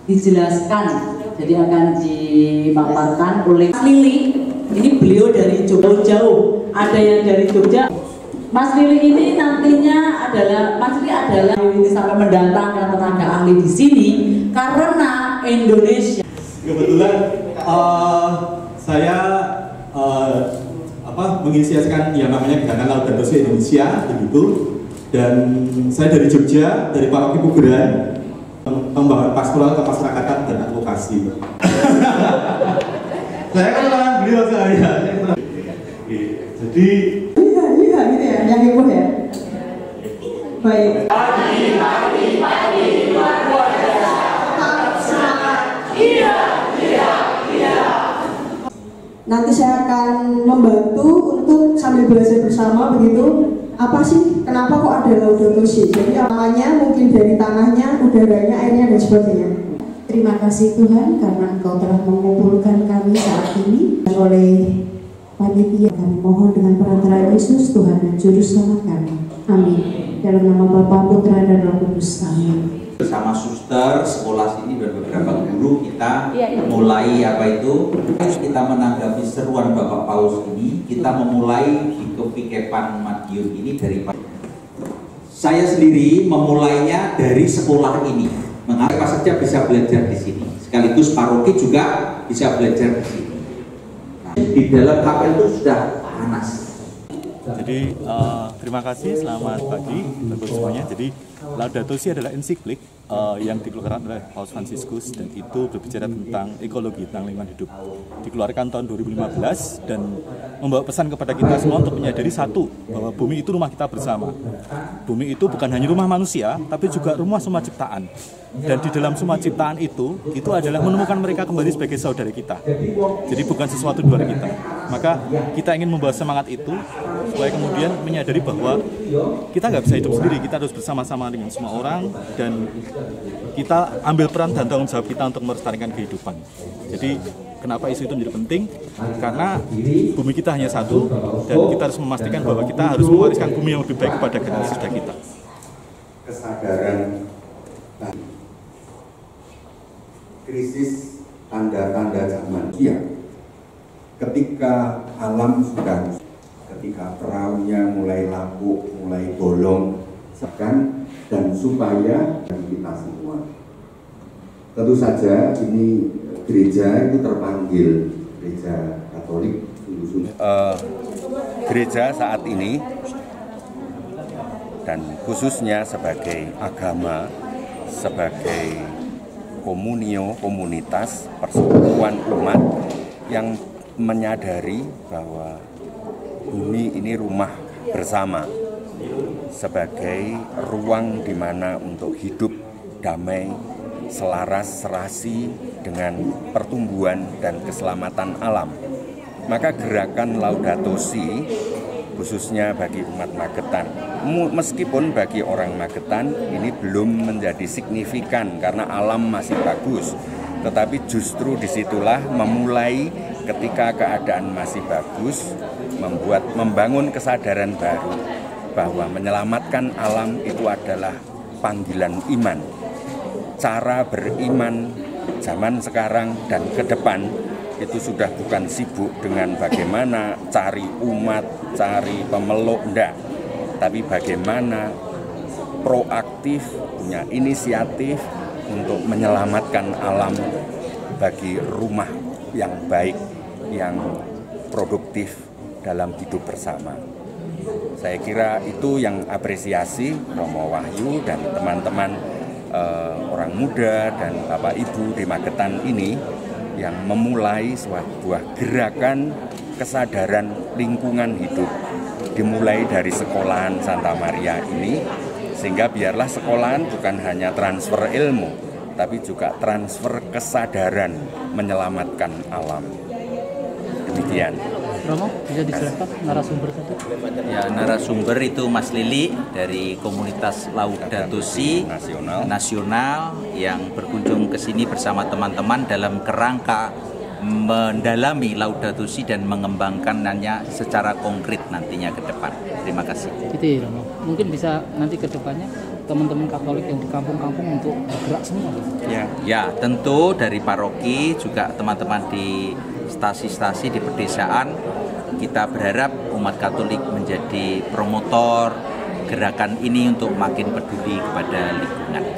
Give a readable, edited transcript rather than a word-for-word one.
dijelaskan, jadi akan dipaparkan oleh Mas Lili. Ini beliau dari Jogja jauh, ada yang dari Jogja. Mas Lili ini nantinya adalah ini sampai mendatangkan tenaga ahli di sini karena Indonesia. Kebetulan saya menginisiasikan yang namanya Gerakan Laut dan Tosi Indonesia begitu, dan saya dari Jogja, dari Paroki Pugeran, membangun pastoral kemasyarakatan dan advokasi. Saya kan orang beliau saya. Jadi iya gitu ya, yang ibu ya. Baik. Pagi, luar biasa. Tetap semangat. Iya. Nanti saya akan membantu untuk sambil belajar bersama begitu. Apa sih? Kenapa kok ada Laudato Si? Jadi namanya mungkin dari tanahnya, udaranya, airnya dan sebagainya. Terima kasih Tuhan karena Engkau telah mengumpulkan kami saat ini oleh panitia. Kami mohon dengan perantaraan Yesus Tuhan dan Juru Selamat kami. Amin. Dalam nama Bapa, Putra dan Roh Kudus. Amin. Bersama suster sekolah sini dan beberapa guru kita mulai kita menanggapi seruan Bapak Paus ini, kita memulai di Kepikepan Madiun ini dari saya sendiri memulainya dari sekolah ini. Mengapa saja bisa belajar di sini, sekaligus paroki juga bisa belajar di sini. Nah, di dalam kapel itu sudah panas. Jadi terima kasih, selamat pagi untuk semuanya. Jadi Laudato Si adalah ensiklik yang dikeluarkan oleh Paus Fransiskus, dan itu berbicara tentang ekologi, tentang lingkungan hidup. Dikeluarkan tahun 2015 dan membawa pesan kepada kita semua untuk menyadari satu, bahwa bumi itu rumah kita bersama. Bumi itu bukan hanya rumah manusia, tapi juga rumah semua ciptaan. Dan di dalam semua ciptaan itu adalah menemukan mereka kembali sebagai saudara kita. Jadi bukan sesuatu di luar kita. Maka kita ingin membawa semangat itu supaya kemudian menyadari bahwa kita nggak bisa hidup sendiri, kita harus bersama-sama dengan semua orang, dan kita ambil peran dan tanggung jawab kita untuk melestarikan kehidupan. Jadi kenapa isu itu menjadi penting? Karena bumi kita hanya satu, dan kita harus memastikan bahwa kita harus mewariskan bumi yang lebih baik kepada generasi sudah kita. Kesadaran krisis tanda-tanda zaman ketika alam sudah, ketika perahunya mulai lapuk, mulai bolong, dan supaya kita semua. Tentu saja ini gereja itu terpanggil, gereja Katolik gereja saat ini dan khususnya sebagai agama, sebagai komunio, komunitas, persekutuan umat yang menyadari bahwa bumi ini rumah bersama, sebagai ruang di mana untuk hidup damai, selaras, serasi dengan pertumbuhan dan keselamatan alam. Maka gerakan Laudato Si khususnya bagi umat Magetan, meskipun bagi orang Magetan ini belum menjadi signifikan karena alam masih bagus, tetapi justru disitulah memulai ketika keadaan masih bagus, membangun kesadaran baru bahwa menyelamatkan alam itu adalah panggilan iman. Cara beriman zaman sekarang dan ke depan itu sudah bukan sibuk dengan bagaimana cari umat, cari pemeluk, enggak. Tapi bagaimana proaktif, punya inisiatif untuk menyelamatkan alam bagi rumah yang baik, yang produktif dalam hidup bersama. Saya kira itu yang apresiasi Romo Wahyu dan teman-teman orang muda dan Bapak Ibu di Magetan ini yang memulai sebuah gerakan kesadaran lingkungan hidup dimulai dari sekolahan Santa Maria ini, sehingga biarlah sekolahan bukan hanya transfer ilmu tapi juga transfer kesadaran menyelamatkan alam. Demikian. Romo, bisa dijelaskan narasumber tadi? Ya, narasumber itu Mas Lili dari komunitas Laudato Si nasional yang berkunjung ke sini bersama teman-teman dalam kerangka mendalami Laudato Si dan mengembangkannya secara konkret nantinya ke depan. Terima kasih. Gitu ya, Romo. Mungkin bisa nanti ke depannya teman-teman Katolik yang di kampung-kampung untuk bergerak semua? Ya, tentu dari paroki juga teman-teman di stasi-stasi di pedesaan, kita berharap umat Katolik menjadi promotor gerakan ini untuk makin peduli kepada lingkungan.